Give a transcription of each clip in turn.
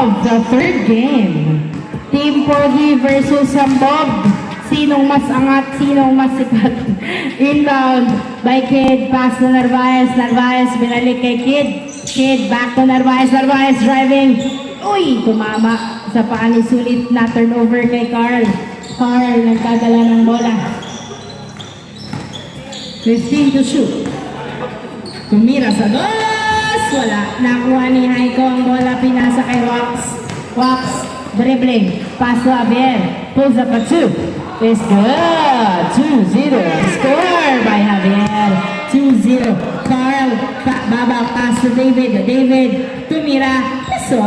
of the third game. Team Pogi versus Hambog. Sinong mas angat, sinong mas sikat? Inbound by Kid, pass to Narvaez. Narvaez, binalik kay Kid. Kid, back to Narvaez. Narvaez driving. Uy, tumama sa paa ni Sulit na turnover kay Carl. Carl, nagkadala ng bola. 15 to shoot. Tumira sa dos. Wala. Nakuha ni Haiko ang bola. Pinasa kay Wax. Wax, dribbling. Pass to Javier. Pulls up a 2. It's good. 2-0. Score by Javier. 2-0. Carl, babak pass to David. David, tumira. Paso.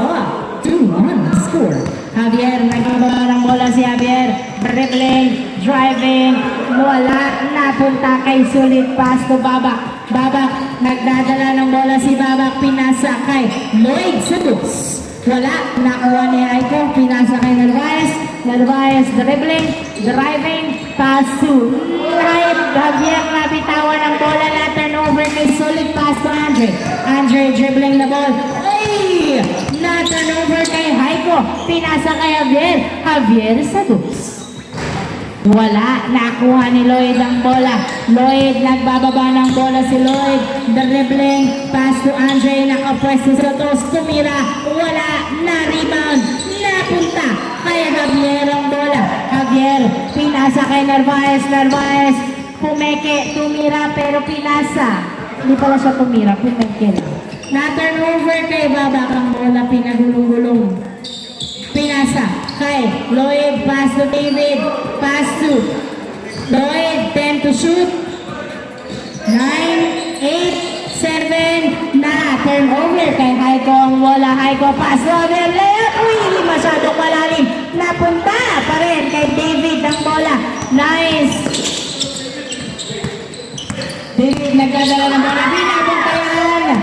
2-1. Score. Javier, nagkababa ng bola si Javier. Dribbling, driving. Wala. Napunta kay Sulit. Pass to Babak. Babak, nagdadala ng bola si Babak. Pinasa kay Lloyd Santos. Wala. Nakuha ni Aiko. Pinasa kay Narvaez. Narvaez, dribbling, driving, pass to right. Javier, nabitawan ng bola na turnover kay Sulit. Pass to Andre. Andre dribbling the ball. Ay! Na turnover kay Haiko. Pinasa kay Javier. Javier Santos. Wala. Nakuha ni Lloyd ang bola. Lloyd, nagbababa ng bola si Lloyd. Dribbling, pass to Andre. Nakapwesto sa Santos. Tumira. Wala. Na-rebound. Napunta kay Javier ang bola. Javier, pinasa kay Narvaez. Narvaez, pumeke. Tumira pero pinasa. Hindi pala siya tumira. Pumeke lang. Na-turnover kay Babak ang bola. Pinagulong-gulong. Pinasa kay Lloyd, pass to David, pass to Lloyd, 10 to shoot, 9, 8, 7, na turnover kay Haiko ang bola. Haiko, pass to Javier, layup, uy, hindi masyadong malalim, napunta pa rin kay David ang bola. Nice. David nagdadala ng bola, binabantayan.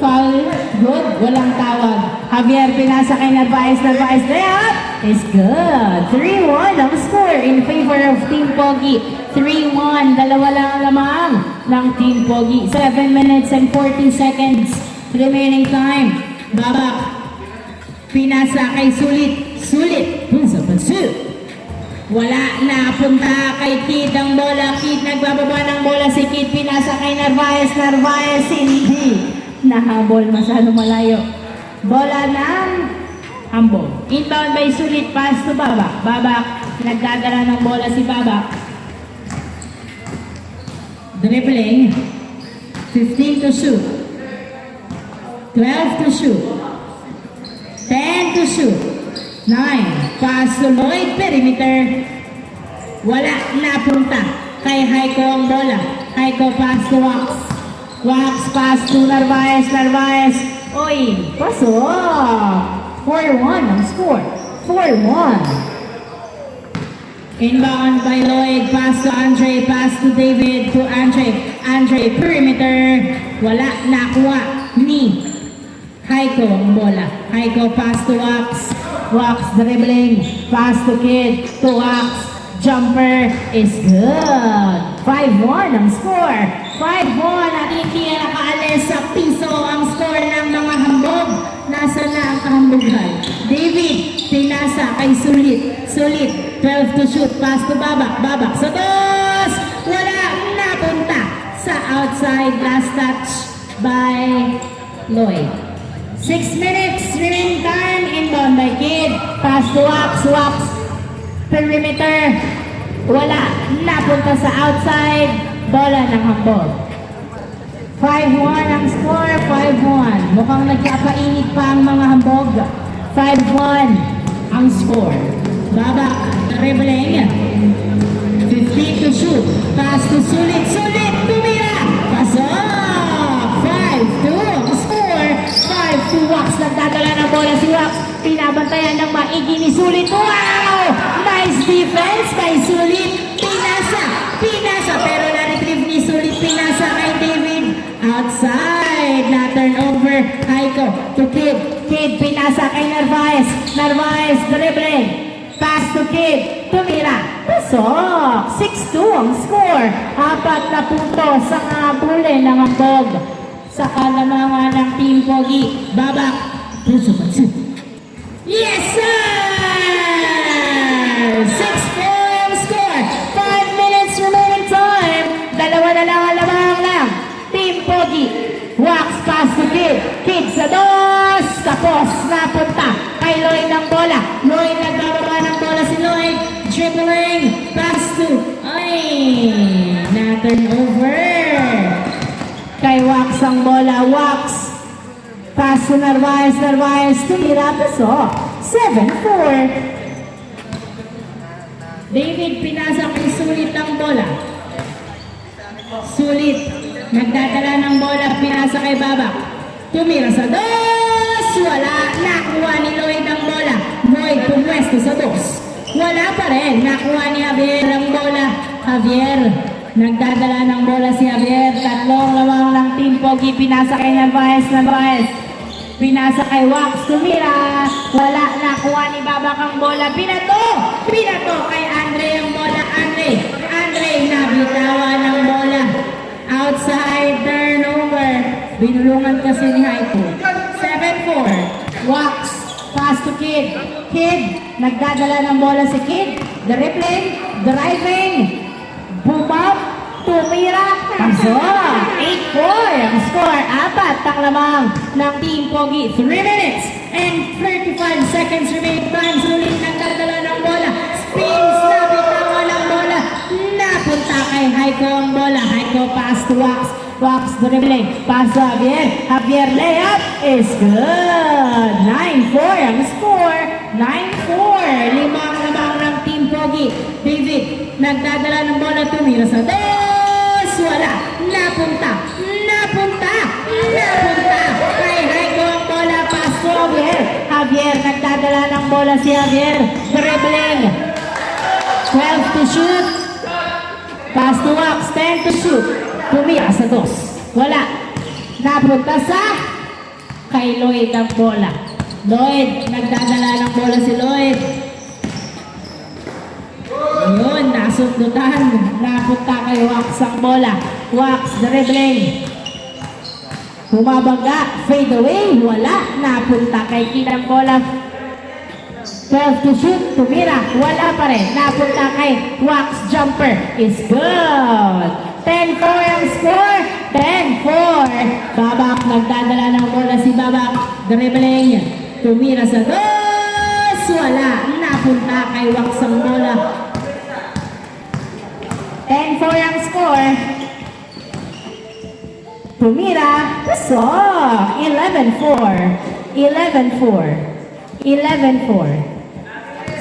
Foul, good, walang tawag. Javier, pinasa kay Narvaez. Narvaez, layup is good. 3-1 ang score in favor of Team Pogi. 3-1, dalawa lang ang lamang ng Team Pogi. 7 minutes and 40 seconds remaining time. Babak, pinasa kay Sulit. Sulit, pulls up a 2. Wala, napunta kay Kid ang bola. Kid, nagbababa ng bola si Kid. Pinasa kay Narvaez. Narvaez, hindi nahabol, masyado malayo. Bola ng Hambog. Inbound by Sulit, pass to Babak. Babak, nagdadala ng bola si Babak. Dribbling. 15 to shoot. 12 to shoot. 10 to shoot. 9. Pass to Lloyd, perimeter. Wala, napunta kay Haiko ang bola. Haiko, pass to Wax. Wax, pass to Narvaez. Narvaez, oy, pasok. 4-1 ang score. 4-1. Inbound by Lloyd. Pass to Andre. Pass to David. To Andre. Andre, perimeter. Wala, nakuha ni Haiko ang bola. Haiko, pass to Wax. Wax, dribbling. Pass to Kid. To Wax. Jumper is good. 5-1 ang score. 5-1 at hindi na nakaalis sa piso ang score ng mga Hambog. Nasa na ang kahambugan. David, pinasa kay Sulit. Sulit, 12 to shoot. Pass to Babak. Babak sa dos. Wala, napunta sa outside. Last touch by Lloyd. 6 minutes remaining time. Inbound by Kid. Pass to Wax. Wax, perimeter. Wala, napunta sa outside. Bola ng Hambog. 5-1 ang score, 5-1. Mukhang nagkapainit pa ang mga Hambog. 5-1 ang score. Babak, dribbling. 15 to shoot. Pass to Sulit. Sulit, tumira. Pasok. 5-2 ang score. 5-2 Wax. Nagdadala ng bola si Wax. Pinabantayan ng maigi ni Sulit. Wow! Nice defense kay Sulit. Pinasa, pero na-retrieve ni Sulit. Pinasa kay David. Outside, na turnover. Haiko to Kid. Kid, pinasa kay Narvaez. Narvaez, dribbling. Pass to Kid. Tumira. Pasok. 6-2 ang score. 4 na punto sa huli ng Hambog. Sa kalamangan ng Team Pogi. Babak. Puso pa 2. Yes, sir! 6-point score. 5 minutes remaining time. Dalawa na lang ang lamang lang. Team Pogi. Wax pass to Kid. Kid sa dos. Tapos napunta kay Lloyd ang bola. Lloyd nagbababa ng bola si Lloyd. Dribbling. Pass to. Ay, na-turn over. Kay Wax ang bola. Wax. Pass to Narvaez. Narvaez tumira. Paso. 7-4. David pinasa kay Sulit ang bola. Sulit. Nagdadala ng bola, pinasa kay Babak. Tumira sa dos. Wala. Nakuha ni Lloyd ang bola. Lloyd pumwesto sa dos. Wala pa rin. Nakuha ni Javier ang bola. Javier. Nagdadala ng bola si Javier. Tatlong lawang ng Team Pogi. Pinasa kay Narvaez. Narvaez. Pinasa kay Wax. Tumira. Wala. Nakuha ni Babak ang bola. Pinato. Pinato kay Andre ang bola. Andre. Andre. Nabitawan ng bola. Outside turnover. Binulungan kasi ni Haiko. 7-4. Wax. Pass to Kid. Kid. Nagdadala ng bola si Kid. Dribbling. Driving. Boom up. Tumira. Paso. 8-4. Ang score. Apat ang lamang ng Team Pogi. 3 minutes and 35 seconds remaining time. Sulit nagdadala ng bola. Spins. Nabitawan ng bola. Napunta kay Haiko ang bola. Haiko pass to Wax. Wax dribbling. Pass to Javier. Javier layup is good. 9-4 ang score. 9-4. Limang lamang ng Team Pogi. David nagdadala ng bola. Tumira sa dos. Wala. Napunta. Napunta. Napunta. Kay Haiko ang bola. Pass to Javier. Javier nagdadala ng bola si Javier. Dribbling. 12 to shoot. Pass to Wax, 10 to shoot. Tumira sa dos. Wala. Napunta sa kay Lloyd ang bola. Lloyd, nagdadala ng bola si Lloyd. Ayun, nasundutan. Napunta kay Wax ang bola. Wax, dribbling. Humabangga, fade away. Wala. Napunta kay Kid ang bola. 12 to shoot, tumira, wala pa rin. Napunta kay Wax, jumper is good. 10-4 ang score. 10-4. Babak, nagdadala ng bola si Babak. Dribbling, tumira sa dos. Wala. Napunta kay Wax ang bola. 10-4 ang score. Tumira. Pasok. 11-4. 11-4. 11-4.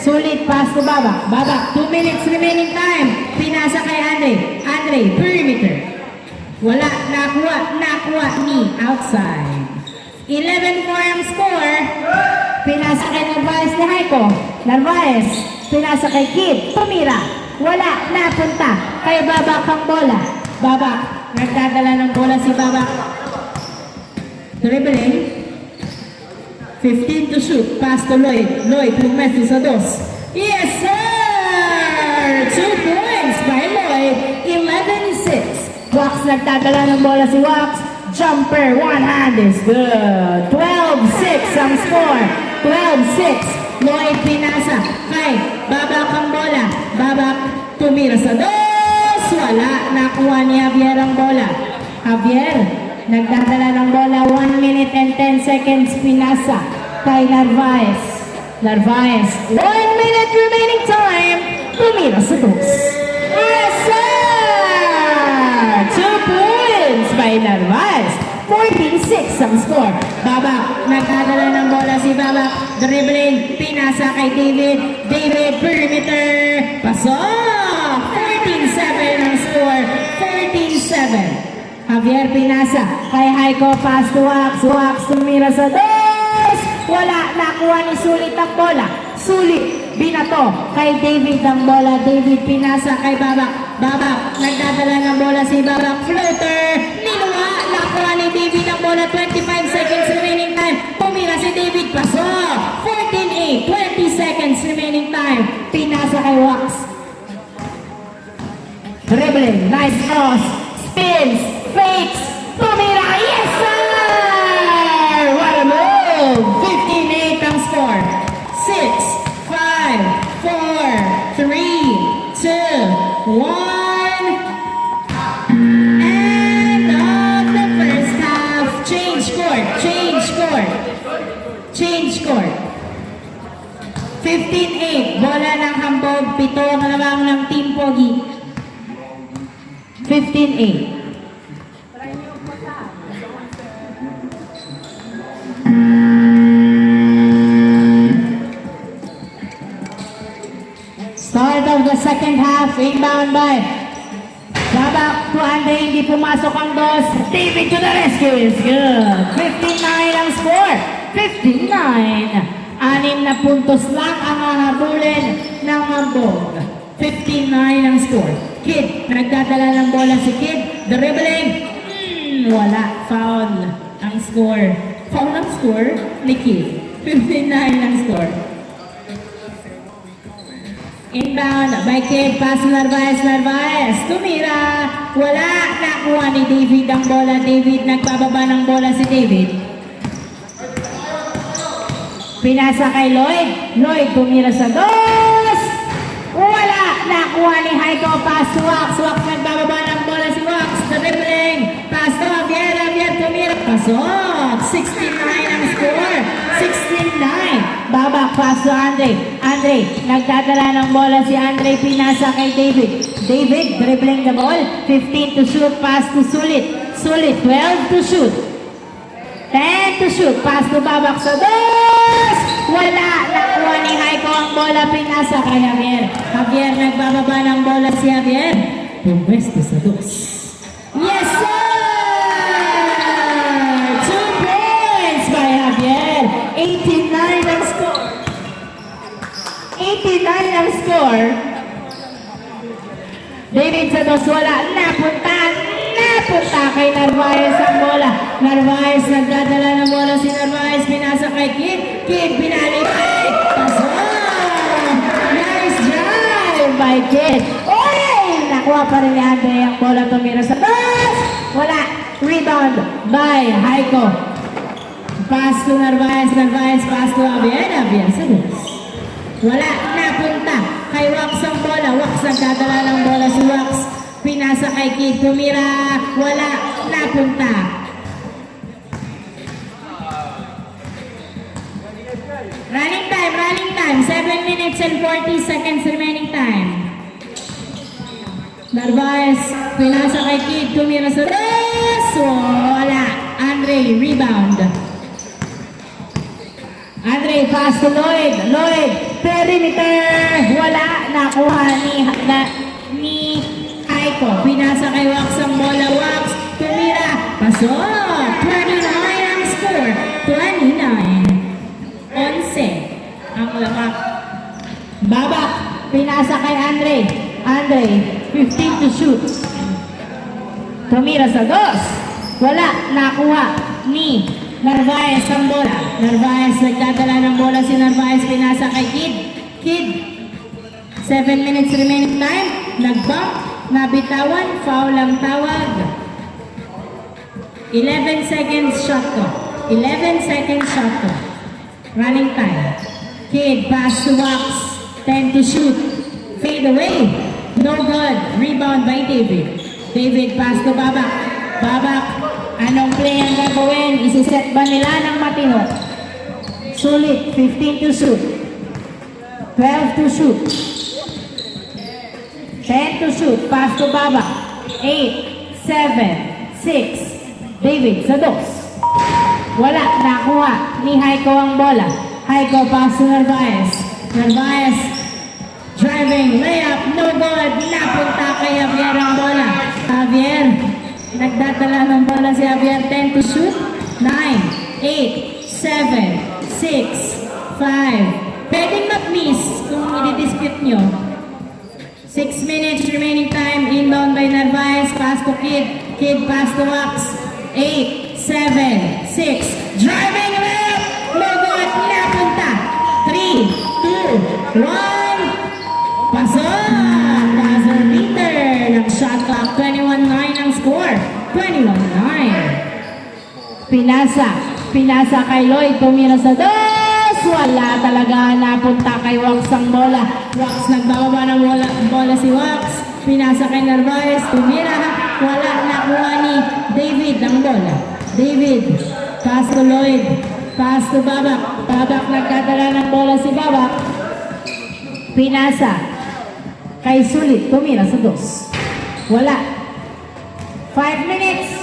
Sulit pass to Babak. Babak, 2 minutes remaining time. Pinasa kay Andre. Andre, perimeter. Wala, nakuha ni outside. 11-4 ang score. Pinasa kay Narvaez ni Haiko. Narvaez, pinasa kay Kid. Tumira. Wala, napunta kay Babak ang bola. Babak, nagdadala ng bola si Babak. Dribbling. 15 to shoot. Pass to Lloyd. Lloyd pumesto sa dos. Yes, sir! 2 points by Lloyd. 11-6. Wax nagdadala ng bola si Wax. Jumper, one hand is good. 12-6 ang score. 12-6. Lloyd pinasa kay Babak ang bola. Babak tumira sa dos. Wala. Nakuha ni Javier ang bola. Javier nagdadala ng bola. 1 minute and 10 seconds. Pinasa kay Narvaez. Narvaez. 1 minute remaining time. Tumira sa dos. Yes, sir! 2 points by Narvaez. 14-6 ang score. Babak. Nagdadala ng bola si Babak. Dribbling. Pinasa kay David. David, perimeter. Pasok! 14-7 ang score. 14-7. Javier pinasa kay Haiko. Pass to Wax. Wax tumira sa dos. Wala. Nakuha ni Sulit ang bola. Sulit. Binato kay David ang bola. David pinasa kay Babak. Babak. Nagdadala ng bola si Babak. Floater. Niluha. Nakuha ni David ang bola. 25 seconds remaining time. Pumira si David. Pasok. 14-8. 20 seconds remaining time. Pinasa kay Wax. Dribbling. Nice cross. Spins. Fakes. Tumira. Yes, sir! What a move! Change court. 15-8. Bola ng hambog. 7 ang lamang ng Team Pogi. 15-8. Start of the second half. Inbound by Babak to Andre. Hindi pumasok ang dos. David to the rescue is good. 59 ang score. 59. 6 na puntos lang ang hahabulin ng hambog. 59 ang score. Kid, nagdadala ng bola si Kid. Dribbling. Wala. Foul ang score. Foul ang score ni Kid. 59 ang score. Inbound by Kid. Pass Narvaez. Narvaez. Tumira. Wala. Nakuha ni David ang bola. David. Nagbababa ng bola si David. Pinasa kay Lloyd. Lloyd tumira sa dos. Wala. Nakuha ni Haiko. Pass to Wax. Wax nagbababa ng bola si Wax. Dribbling. Pass to Javier. Javier tumira. Pasok. 69 ang score. 69. Babak. Pass to Andre. Andre. Nagdadala ng bola si Andre. Pinasa kay David. David dribbling the ball. 15 to shoot. Pass to Sulit. Sulit. 12 to shoot. 10 to shoot. Pass to Babak sa dos. Wala. Nakuha ni Haiko ang bola. Pinasa kay Javier. Javier nagbababa ng bola si Javier. Pumwesto sa dos. Yes, sir! 2 points by Javier. 89 ang score. 89 ang score. David sa dos. Wala. Napunta kay Narvaez ang bola. Narvaez nagdadala ng bola si Narvaez. Pinasa kay Kid. Kid pinalipay. Pasok! Nice drive by Kid. Oy! Nakuha pa rin ni Andre ang bola. Tumira sa dos. Wala. Rebound by Haiko. Pass to Narvaez. Narvaez pass to Javier. Javier sa dos. Wala. Napunta kay Wax ang bola. Wax nagdadala ng bola si Wax. Pinasa kay Kid. Tumira. Wala. Napunta. Running time. Running time. 7 minutes and 40 seconds remaining time. Narvaez. Pinasa kay Kid. Tumira sa dos. Wala. Andre. Rebound. Andre. Pass to Lloyd. Lloyd. Perimeter. Wala. Nakuha ni Haiko. Pinasa kay Wax ang bola. Wax. Tumira. Pasok. 29 ang score. 29. 11 ang lamak. Babak. Pinasa kay Andre. Andre. 15 to shoot. Tumira sa dos. Wala. Nakuha ni Narvaez ang bola. Narvaez. Nagdadala ng bola si Narvaez. Pinasa kay Kid. Kid. 7 minutes remaining time. Nag-bump. Nabitawan, foul ang tawag. 11 seconds shot to. 11 seconds shot to. Running time. Kid, pass to Wax. 10 to shoot. Fade away. No good. Rebound by David. David, pass to Babak. Babak, anong play ang gagawin? Isiset ba nila ng matino? Sulit, 15 to shoot. 12 to shoot. 10 to shoot. Pass to Baba. 8, 7, 6. David sa dos. Wala. Nakuha ni Haiko ang bola. Haiko pass to Narvaez. Narvaez. Driving. Layup. No good. Napunta kay Javier ang bola. Javier. Nagdadala ng bola si Javier. 10 to shoot. 9, 8, 7, 6, 5. Pwedeng mag-miss kung i-dispute nyo. 6 minutes remaining time. Inbound by Narvaez. Pass to Kid. Kid pass to Wax. 8, 7, 6. Driving left. No good. Napunta. 3, 2, 1. Pasok. Buzzer beater ng shot clock. 21-9 ang score. 21-9. Pinasa kay Lloyd. Tumira sa dos. Wala talaga. Napunta kay Wax ang bola. Wax nagbababa ng bola si Wax. Pinasa kay Narvaez. Tumira. Wala. Nakuha ni David ang bola. David. Pass to Lloyd. Pass to Babak. Babak nagdadala ng bola si Babak. Pinasa. Kay Sulit, tumira sa dos. Wala. 5 minutes.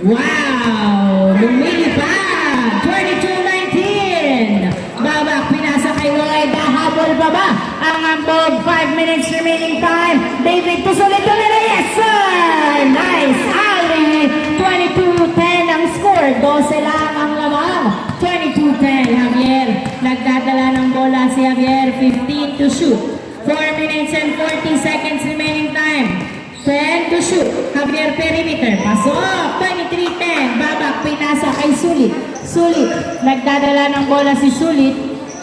Wow! Lumilipad! 22-19. Babak, pinasa kay Lloyd. Nahabol pa ba? Ang ambog. 5 minutes remaining time. David Pusulit tumira. Yes, sir! Nice! Ali! 22-10 ang score. 12 lang ang lamang. 22-10. Javier. Nagdadala ng bola si Javier. 15 to shoot. 4 minutes and 40 seconds remaining time. 10 to shoot. Javier perimeter. Pasok. 23-10. Babak pinasa kay Sulit. Sulit. Nagdadala ng bola si Sulit.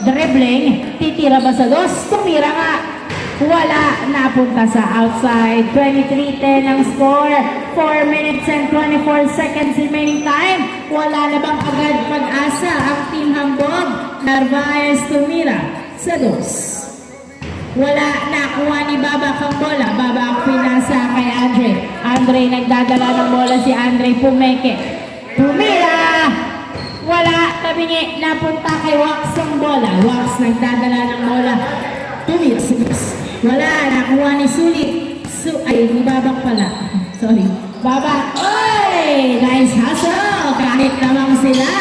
Dribbling. Titira ba sa dos? Tumira nga. Wala. Napunta sa outside. 23-10 ang score. 4 minutes and 24 seconds remaining time. Wala na bang agad pag-asa ang Team Hambog? Narvaez tumira sa dos. Wala, nakuha ni Babak ang bola. Babak pinasa kay Andre. Andre nagdadala ng bola si Andre Pumeke. Tumira! Wala, tabingi. Napunta kay Wax ang bola. Wax nagdadala ng bola. Tumira sa dos. Wala, nakuha ni Sulit. Ay, ni Babak pala. Sorry. Babak. Oy! Nice hustle! Kahit lamang sila.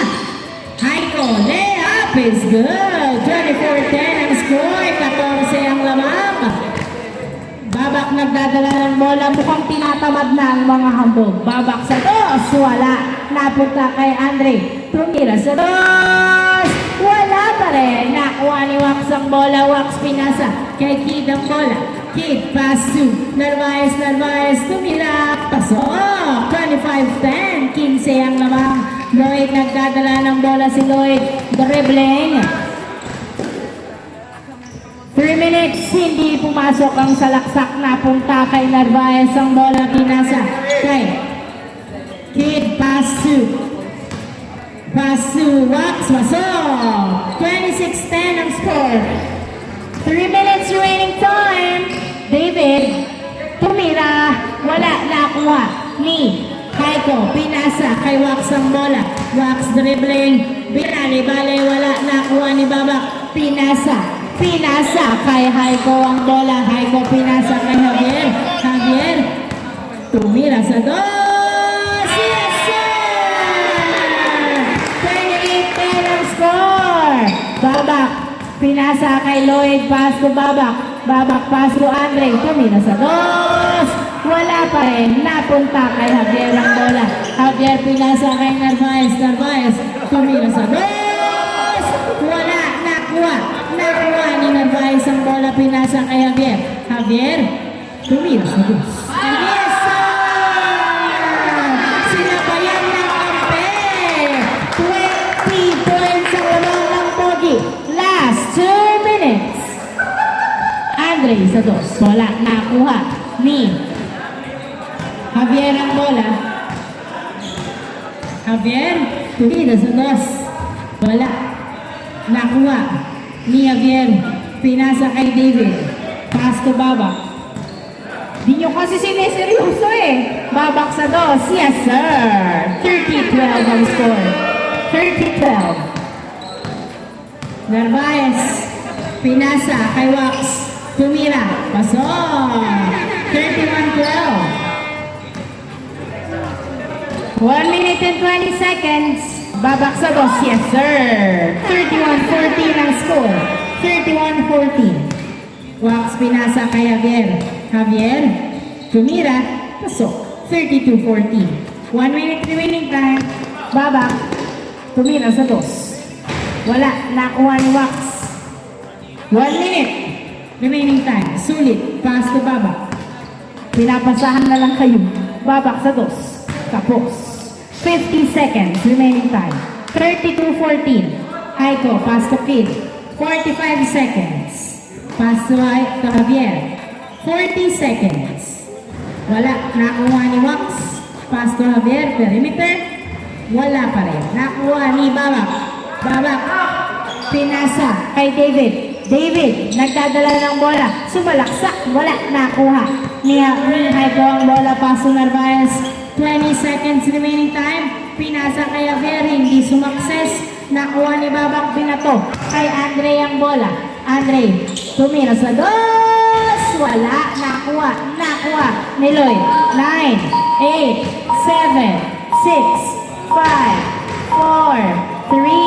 Haiko, layup is good. 24-10 ang score. 14 ang lamang. Babak nagdadala ng bola. Mukhang tinatamad na ang mga Hambog. Babak sa dos. Wala. Napunta kay Andre. Tumira sa dos. Wala pa rin. Nakuha ni Wax ang bola. Wax pinasa. Kay Kid ang bola. Kid pass to Narvaez. Narvaez tumira. Pasok. 25-10. 15 ang lamang. Lloyd nagdadala ng bola si Lloyd. Dribbling. 3 minutes. Hindi pumasok ang salaksak. Napunta kay Narvaez ang bola. Pinasa kay Kid pass to Wax. Pasok. 26-10 ang score. 3 minutes remaining time. David tumira. Wala. Nakuha ni Haiko. Pinasa kay Wax ang bola. Wax dribbling. Binali-bali. Wala. Nakuha ni Babak. Pinasa kay Haiko ang bola. Haiko pinasa kay Javier. Javier tumira sa dos. Yes, sir! 28-10 ang score. Babak pinasa kay Lloyd. Pass to Babak. Babak pass to Andre. Tumira sa dos. Wala pa rin. Napunta kay Javier ang bola. Javier pinasa kay Narvaez. Narvaez tumira sa dos. Wala. Nakuha ni Narvaez ang bola. Pinasa kay Javier. Javier tumira sa dos. Yes, sir! Sinabayan ng kampe. 20 points ang lamang ng Pogi. Last 2 minutes. Andre sa dos. Wala. Nakuha ni Javier ang bola. Javier tumira sa dos. Wala. Nakuha ni Javier. Pinasa kay David. Pass to Babak. Di nyo kasi sineseryoso eh. Babak sa dos. Yes, sir. 30-12 ang score. 30-12. Narvaez. Pinasa kay Wax. Tumira. Pasok. 31-12. 1 minute and 20 seconds. Babak sa dos. Yes, sir. 31-14 ang score. 31-14. Wax pinasa kay Javier. Javier, tumira. Pasok. 32-14. 1 minute remaining time. Babak. Tumira sa dos. Wala. Nakuha ni Wax. 1 minute remaining time. Sulit. Pass to Babak. Pinapasahan na lang kayo. Babak sa dos. Tapos. 50 seconds remaining time. 32-14. Haiko, pass to Kid. 45 seconds. Pass to Javier. 40 seconds. Wala. Nakuha ni Wax. Pass to Javier. Perimeter. Wala pa rin. Nakuha ni Babak. Babak. Pinasa kay David. David, nagdadala ng bola. Sumalaksak. Wala. Nakuha ni Haiko ang bola. Pass to Narvaez. 20 seconds remaining time. Pinasa kay Javier, hindi sumakses. Nakuha ni Babak Binato kay Andre ang bola. Andre, tumira sa dos. Wala, nakuha ni Lloyd. 9, 8, 7, 6, 5, 4, 3,